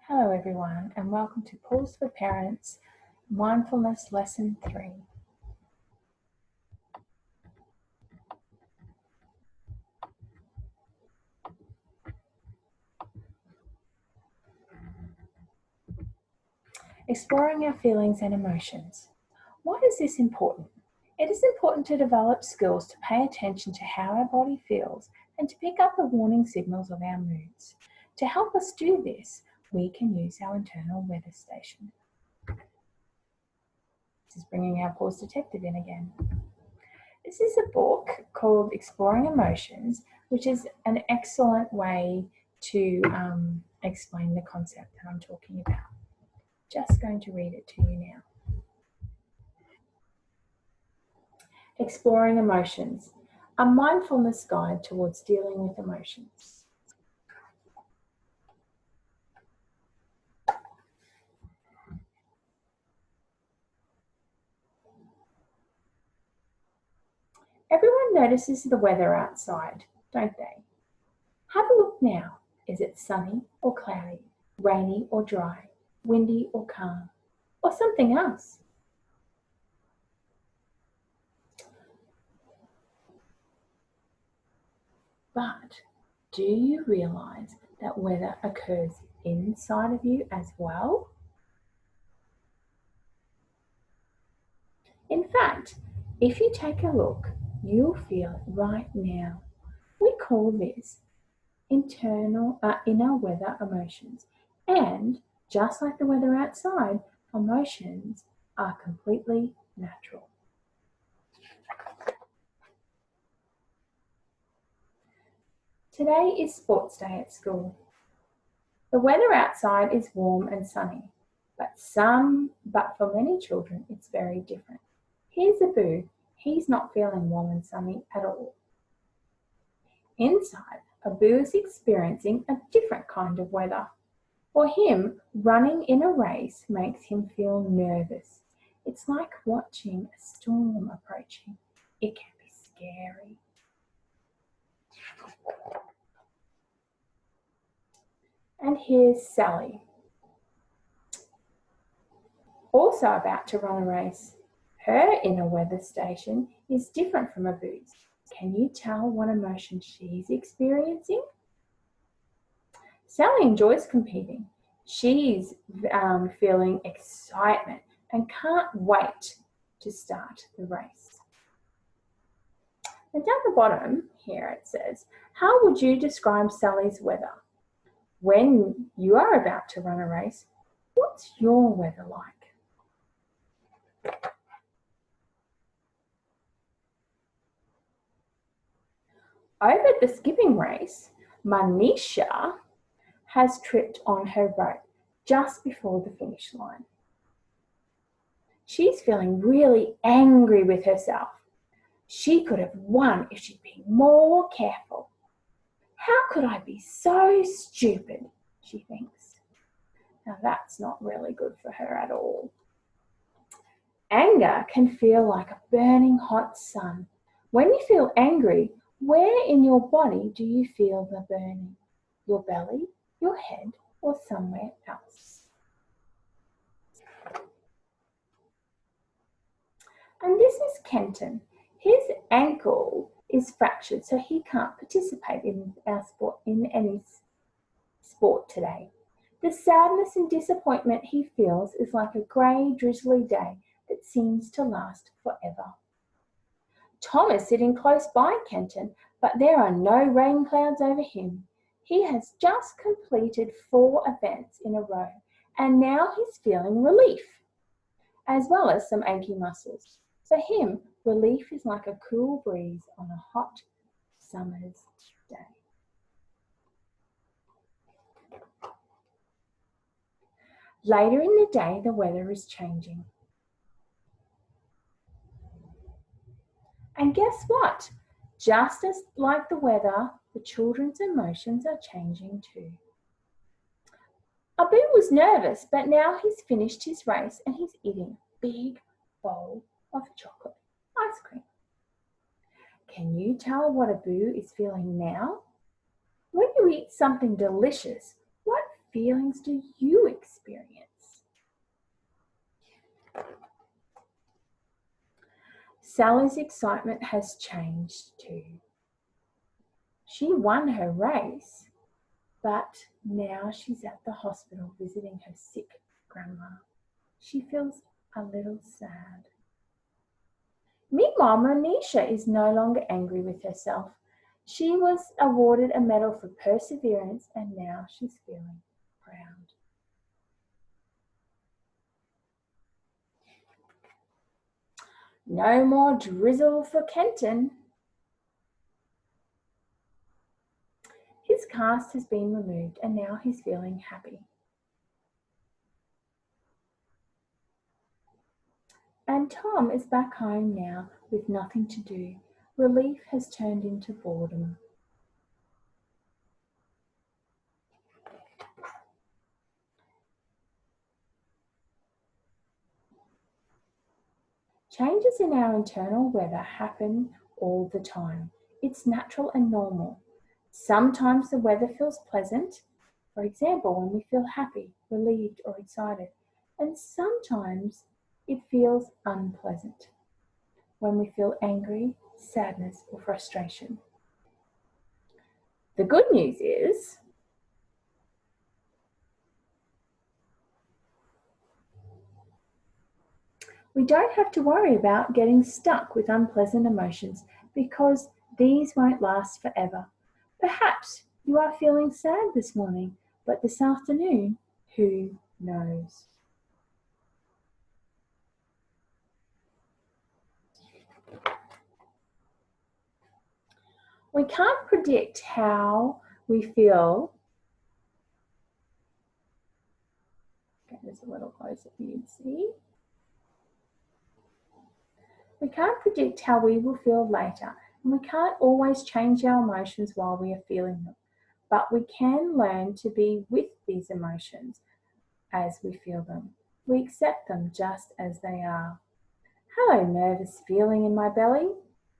Hello everyone and welcome to Pause for Parents, Mindfulness Lesson 3. Exploring our feelings and emotions. Why is this important? It is important to develop skills to pay attention to how our body feels and to pick up the warning signals of our moods. To help us do this, we can use our internal weather station. This is bringing our Pause Detective in again. This is a book called Exploring Emotions, which is an excellent way to explain the concept that I'm talking about. Just going to read it to you now. Exploring Emotions, a mindfulness guide towards dealing with emotions. Everyone notices the weather outside, don't they? Have a look now. Is it sunny or cloudy, rainy or dry, windy or calm, or something else? But do you realize that weather occurs inside of you as well? In fact, if you take a look, you'll feel it right now. We call this inner weather emotions. And just like the weather outside, emotions are completely natural. Today is sports day at school. The weather outside is warm and sunny, but for many children it's very different. Here's a boo. He's not feeling warm and sunny at all. Inside, Abu is experiencing a different kind of weather. For him, running in a race makes him feel nervous. It's like watching a storm approaching. It can be scary. And here's Sally, also about to run a race. Her inner weather station is different from Abu's. Can you tell what emotion she's experiencing? Sally enjoys competing. She's feeling excitement and can't wait to start the race. And down the bottom here it says, how would you describe Sally's weather? When you are about to run a race, what's your weather like? Over at the skipping race, Manisha has tripped on her rope just before the finish line. She's feeling really angry with herself. She could have won if she'd been more careful. How could I be so stupid, she thinks. Now that's not really good for her at all. Anger can feel like a burning hot sun. When you feel angry, where in your body do you feel the burning? Your belly, your head, or somewhere else? And this is Kenton. His ankle is fractured, so he can't participate in any sport today. The sadness and disappointment he feels is like a grey, drizzly day that seems to last forever. Tom is sitting close by Kenton, but there are no rain clouds over him. He has just completed 4 events in a row, and now he's feeling relief, as well as some achy muscles. For him, relief is like a cool breeze on a hot summer's day. Later in the day, the weather is changing. And guess what? Just as like the weather, the children's emotions are changing too. Abu was nervous, but now he's finished his race and he's eating a big bowl of chocolate ice cream. Can you tell what Abu is feeling now? When you eat something delicious, what feelings do you experience? Sally's excitement has changed too. She won her race, but now she's at the hospital visiting her sick grandma. She feels a little sad. Meanwhile, Monisha is no longer angry with herself. She was awarded a medal for perseverance and now she's feeling proud. No more drizzle for Kenton. His cast has been removed and now he's feeling happy. And Tom is back home now with nothing to do. Relief has turned into boredom. Changes in our internal weather happen all the time. It's natural and normal. Sometimes the weather feels pleasant, for example, when we feel happy, relieved, or excited. And sometimes it feels unpleasant, when we feel angry, sadness, or frustration. The good news is we don't have to worry about getting stuck with unpleasant emotions because these won't last forever. Perhaps you are feeling sad this morning, but this afternoon, who knows? We can't predict how we feel. Okay, there's a little closer for you to see. We can't predict how we will feel later, and we can't always change our emotions while we are feeling them. But we can learn to be with these emotions as we feel them. We accept them just as they are. Hello, nervous feeling in my belly.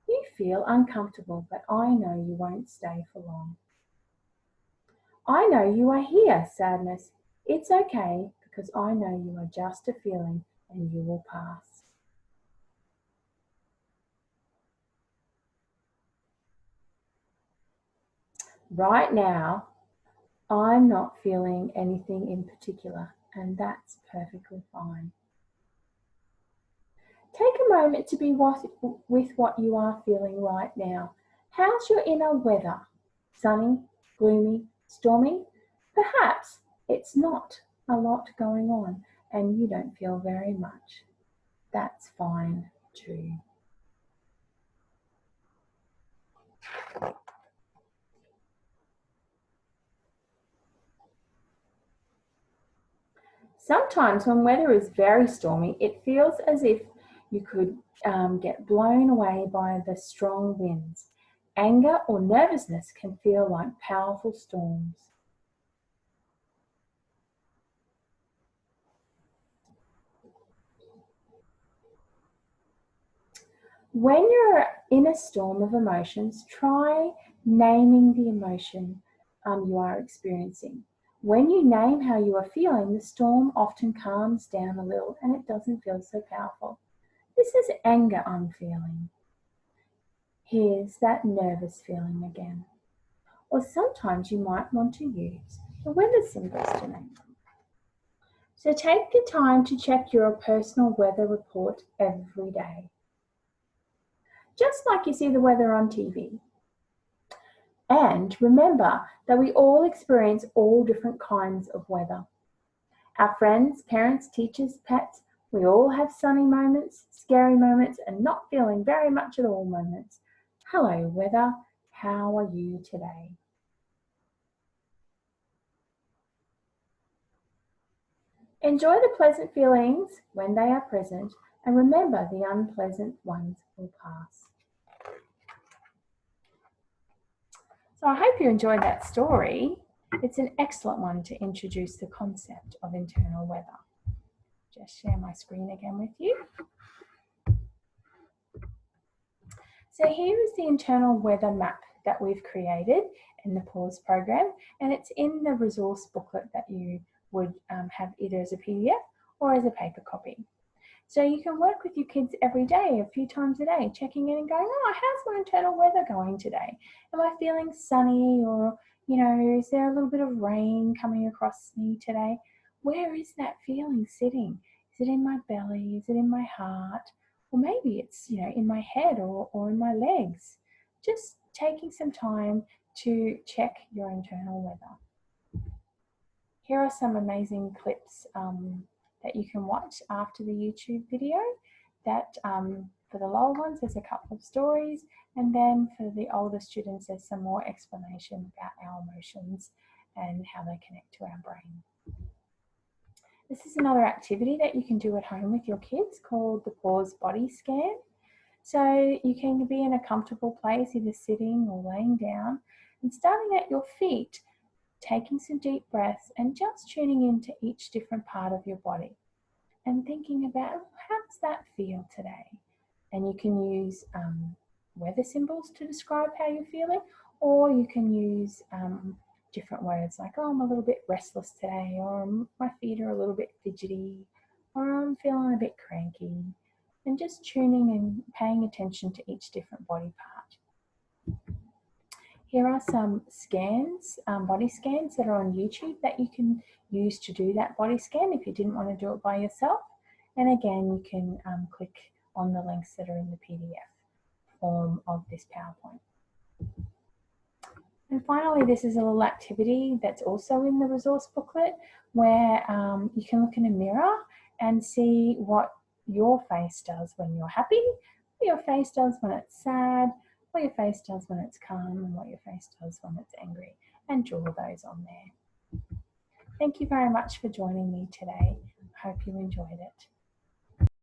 You feel uncomfortable, but I know you won't stay for long. I know you are here, sadness. It's okay because I know you are just a feeling and you will pass. Right now, I'm not feeling anything in particular, and that's perfectly fine. Take a moment to be with what you are feeling right now. How's your inner weather? Sunny, gloomy, stormy? Perhaps it's not a lot going on and you don't feel very much. That's fine too. Sometimes when weather is very stormy, it feels as if you could get blown away by the strong winds. Anger or nervousness can feel like powerful storms. When you're in a storm of emotions, try naming the emotion you are experiencing. When you name how you are feeling, the storm often calms down a little and it doesn't feel so powerful. This is anger I'm feeling. Here's that nervous feeling again. Or sometimes you might want to use the weather symbols to name them. So take the time to check your personal weather report every day, just like you see the weather on TV. And remember that we all experience all different kinds of weather. Our friends, parents, teachers, pets, we all have sunny moments, scary moments, and not feeling very much at all moments. Hello, weather. How are you today? Enjoy the pleasant feelings when they are present, and remember the unpleasant ones will pass. So I hope you enjoyed that story. It's an excellent one to introduce the concept of internal weather. Just share my screen again with you. So here is the internal weather map that we've created, in the Pause program, and it's in the resource booklet that you would have either as a PDF or as a paper copy. So you can work with your kids every day, a few times a day, checking in and going, oh, how's my internal weather going today? Am I feeling sunny, or, is there a little bit of rain coming across me today? Where is that feeling sitting? Is it in my belly? Is it in my heart? Or maybe it's, in my head or in my legs. Just taking some time to check your internal weather. Here are some amazing clips that you can watch after the YouTube video. That for the lower ones, there's a couple of stories, and then for the older students, there's some more explanation about our emotions and how they connect to our brain. This is another activity that you can do at home with your kids called the Pause Body Scan. So you can be in a comfortable place, either sitting or laying down, and starting at your feet, taking some deep breaths and just tuning into each different part of your body and thinking about, how does that feel today? And you can use weather symbols to describe how you're feeling, or you can use different words like, oh, I'm a little bit restless today, or my feet are a little bit fidgety, or I'm feeling a bit cranky, and just tuning and paying attention to each different body part. Here are some scans, body scans that are on YouTube that you can use to do that body scan if you didn't want to do it by yourself. And again, you can click on the links that are in the PDF form of this PowerPoint. And finally, this is a little activity that's also in the resource booklet where you can look in a mirror and see what your face does when you're happy, what your face does when it's sad, what your face does when it's calm, and what your face does when it's angry, and draw those on there. Thank you very much for joining me today. I hope you enjoyed it.